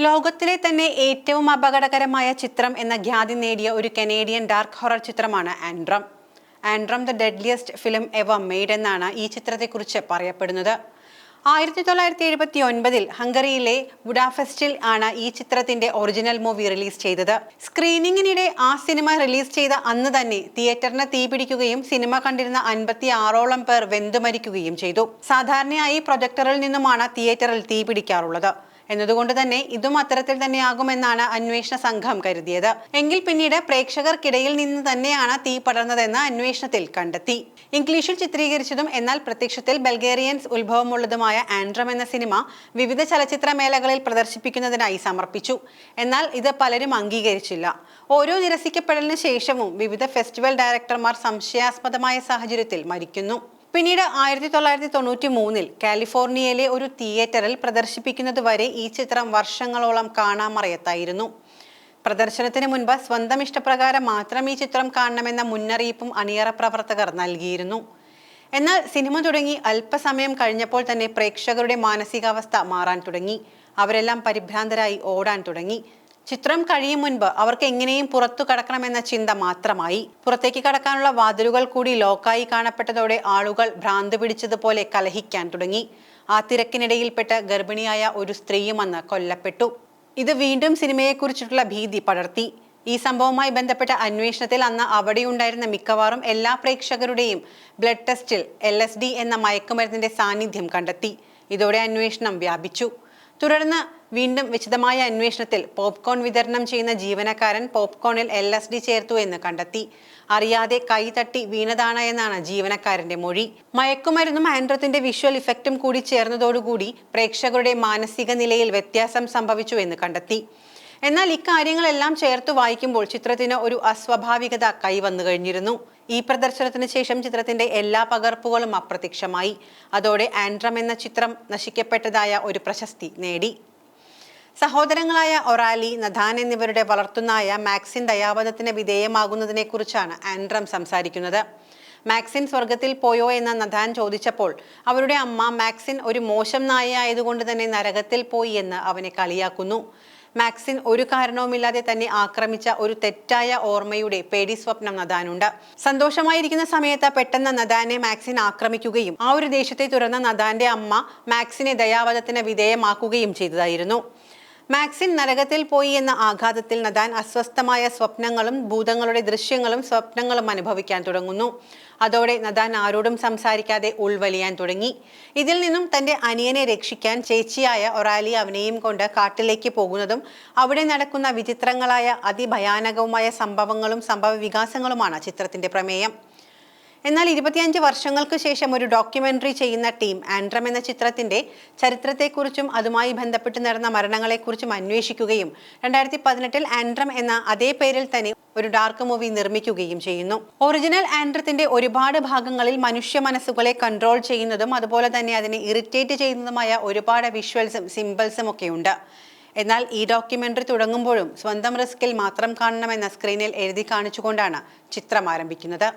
ലോകത്തിലെ തന്നെ ഏറ്റവും അപകടകരമായ ചിത്രം എന്ന ഖ്യാതി നേടിയ ഒരു കനേഡിയൻ ഡാർക്ക് ഹൊറർ ചിത്രമാണ് Antrum. Antrum the deadliest film ever made എന്നാണ് ഈ ചിത്രത്തെക്കുറിച്ച് പറയപ്പെടുന്നത്. 1979 ഹംഗറിയിലെ ബുഡാപെസ്റ്റിൽ ആണ് ഈ ചിത്രത്തിന്റെ ഒറിജിനൽ മൂവി റിലീസ് ചെയ്തത്. സ്ക്രീനിങ്ങിനിടെ ആ സിനിമ റിലീസ് ചെയ്ത അന്ന് തന്നെ തിയേറ്ററിന് തീപിടിക്കുകയും സിനിമ കണ്ടിരുന്ന 56ഓളം പേർ വെന്തുമരിക്കുകയും ചെയ്തു. സാധാരണയായി പ്രൊജക്ടറിൽ നിന്നുമാണ് തിയേറ്ററിൽ തീപിടിക്കാറുള്ളത് എന്നതുകൊണ്ട് തന്നെ ഇതും അത്തരത്തിൽ തന്നെയാകുമെന്നാണ് അന്വേഷണ സംഘം കരുതിയത്. എങ്കിൽ പിന്നീട് പ്രേക്ഷകർക്കിടയിൽ നിന്ന് തന്നെയാണ് തീ പടർന്നതെന്ന് അന്വേഷണത്തിൽ കണ്ടെത്തി. ഇംഗ്ലീഷിൽ ചിത്രീകരിച്ചതും എന്നാൽ പ്രത്യക്ഷത്തിൽ ബൾഗേറിയൻസ് ഉത്ഭവമുള്ളതുമായ ആൻഡ്രം എന്ന സിനിമ വിവിധ ചലച്ചിത്രമേളകളിൽ പ്രദർശിപ്പിക്കുന്നതിനായി സമർപ്പിച്ചു. എന്നാൽ ഇത് പലരും അംഗീകരിച്ചില്ല. ഓരോ നിരസിക്കപ്പെടലിന് ശേഷവും വിവിധ ഫെസ്റ്റിവൽ ഡയറക്ടർമാർ സംശയാസ്പദമായ സാഹചര്യത്തിൽ മരിക്കുന്നു. പിന്നീട് 1993 കാലിഫോർണിയയിലെ ഒരു തിയേറ്ററിൽ പ്രദർശിപ്പിക്കുന്നതുവരെ ഈ ചിത്രം വർഷങ്ങളോളം കാണാമറയത്തായിരുന്നു. പ്രദർശനത്തിന് മുൻപ് സ്വന്തം ഇഷ്ടപ്രകാരം മാത്രം ഈ ചിത്രം കാണണമെന്ന മുന്നറിയിപ്പും അണിയറ പ്രവർത്തകർ നൽകിയിരുന്നു. എന്നാൽ സിനിമ തുടങ്ങി അല്പസമയം കഴിഞ്ഞപ്പോൾ തന്നെ പ്രേക്ഷകരുടെ മാനസികാവസ്ഥ മാറാൻ തുടങ്ങി. അവരെല്ലാം പരിഭ്രാന്തരായി ഓടാൻ തുടങ്ങി. ചിത്രം കഴിയും മുൻപ് അവർക്ക് എങ്ങനെയും പുറത്തു കടക്കണമെന്ന ചിന്ത മാത്രമായി. പുറത്തേക്ക് കടക്കാനുള്ള വാതിലുകൾ കൂടി ലോക്കായി കാണപ്പെട്ടതോടെ ആളുകൾ ഭ്രാന്ത് പിടിച്ചതുപോലെ കലഹിക്കാൻ തുടങ്ങി. ആ തിരക്കിനിടയിൽപ്പെട്ട് ഗർഭിണിയായ ഒരു സ്ത്രീയും അന്ന് കൊല്ലപ്പെട്ടു. ഇത് വീണ്ടും സിനിമയെക്കുറിച്ചിട്ടുള്ള ഭീതി പടർത്തി. ഈ സംഭവവുമായി ബന്ധപ്പെട്ട അന്വേഷണത്തിൽ അന്ന് അവിടെയുണ്ടായിരുന്ന മിക്കവാറും എല്ലാ പ്രേക്ഷകരുടെയും ബ്ലഡ് ടെസ്റ്റിൽ LSD എന്ന മയക്കുമരുന്നിന്റെ സാന്നിധ്യം കണ്ടെത്തി. ഇതോടെ അന്വേഷണം വ്യാപിച്ചു. തുടർന്ന് വീണ്ടും വിശദമായ അന്വേഷണത്തിൽ പോപ്കോൺ വിതരണം ചെയ്യുന്ന ജീവനക്കാരൻ പോപ്കോണിൽ LSD ചേർത്തു എന്ന് കണ്ടെത്തി. അറിയാതെ കൈ തട്ടി വീണതാണ് എന്നാണ് ജീവനക്കാരന്റെ മൊഴി. മയക്കുമരുന്നും ആൻഡ്രത്തിന്റെ വിഷ്വൽ ഇഫക്റ്റും കൂടി ചേർന്നതോടുകൂടി പ്രേക്ഷകരുടെ മാനസിക നിലയിൽ വ്യത്യാസം സംഭവിച്ചു എന്ന് കണ്ടെത്തി. എന്നാൽ ഇക്കാര്യങ്ങളെല്ലാം ചേർത്ത് വായിക്കുമ്പോൾ ചിത്രത്തിന് ഒരു അസ്വാഭാവികത കൈവന്നു കഴിഞ്ഞിരുന്നു. ഈ പ്രദർശനത്തിന് ശേഷം ചിത്രത്തിന്റെ എല്ലാ പകർപ്പുകളും അപ്രത്യക്ഷമായി. അതോടെ ആൻഡ്രം എന്ന ചിത്രം നശിക്കപ്പെട്ടതായ ഒരു പ്രശസ്തി നേടി. സഹോദരങ്ങളായ ഒറാലി, നഥാൻ എന്നിവരുടെ വളർത്തുനായ മാക്സിൻ ദയാവധത്തിന് വിധേയമാകുന്നതിനെ കുറിച്ചാണ് ആൻഡ്രം സംസാരിക്കുന്നത്. മാക്സിൻ സ്വർഗത്തിൽ പോയോ എന്ന് നഥാൻ ചോദിച്ചപ്പോൾ അവരുടെ അമ്മ മാക്സിൻ ഒരു മോശം നായ ആയതുകൊണ്ട് തന്നെ നരകത്തിൽ പോയി എന്ന് അവനെ കളിയാക്കുന്നു. മാക്സിൻ ഒരു കാരണവുമില്ലാതെ തന്നെ ആക്രമിച്ച ഒരു തെറ്റായ ഓർമ്മയുടെ പേടി സ്വപ്നം നഥാനുണ്ട്. സന്തോഷമായിരിക്കുന്ന സമയത്ത് പെട്ടെന്ന് നഥാനെ മാക്സിൻ ആക്രമിക്കുകയും ആ ഒരു ദേഷ്യത്തെ തുടർന്ന് നഥാന്റെ അമ്മ മാക്സിനെ ദയാവധത്തിന് വിധേയമാക്കുകയും ചെയ്തതായിരുന്നു. മാക്സിൻ നരകത്തിൽ പോയി എന്ന ആഘാതത്തിൽ നഥാൻ അസ്വസ്ഥമായ സ്വപ്നങ്ങളും ഭൂതങ്ങളുടെ ദൃശ്യങ്ങളും സ്വപ്നങ്ങളും അനുഭവിക്കാൻ തുടങ്ങുന്നു. അതോടെ നഥാൻ ആരോടും സംസാരിക്കാതെ ഉൾവലിയാൻ തുടങ്ങി. ഇതിൽ നിന്നും തന്റെ അനിയനെ രക്ഷിക്കാൻ ചേച്ചിയായ ഒറാലി അവനെയും കൊണ്ട് കാട്ടിലേക്ക് പോകുന്നതും അവിടെ നടക്കുന്ന വിചിത്രങ്ങളായ അതിഭയാനകവുമായ സംഭവങ്ങളും സംഭവ വികാസങ്ങളുമാണ് ചിത്രത്തിന്റെ പ്രമേയം. എന്നാൽ 25 വർഷങ്ങൾക്ക് ശേഷം ഒരു ഡോക്യുമെന്ററി ചെയ്യുന്ന ടീം ആൻഡ്രം എന്ന ചിത്രത്തിന്റെ ചരിത്രത്തെക്കുറിച്ചും അതുമായി ബന്ധപ്പെട്ട് നടന്ന മരണങ്ങളെക്കുറിച്ചും അന്വേഷിക്കുകയും 2018 ആൻഡ്രം എന്ന അതേ പേരിൽ തന്നെ ഒരു ഡാർക്ക് മൂവി നിർമ്മിക്കുകയും ചെയ്യുന്നു. ഒറിജിനൽ ആൻഡ്രത്തിന്റെ ഒരുപാട് ഭാഗങ്ങളിൽ മനുഷ്യ മനസ്സുകളെ കൺട്രോൾ ചെയ്യുന്നതും അതുപോലെ തന്നെ അതിനെ ഇറിറ്റേറ്റ് ചെയ്യുന്നതുമായ ഒരുപാട് വിഷ്വൽസും സിംബൽസും ഒക്കെ ഉണ്ട്. എന്നാൽ ഈ ഡോക്യുമെന്ററി തുടങ്ങുമ്പോഴും സ്വന്തം റിസ്കിൽ മാത്രം കാണണമെന്ന സ്ക്രീനിൽ എഴുതി കാണിച്ചുകൊണ്ടാണ് ചിത്രം ആരംഭിക്കുന്നത്.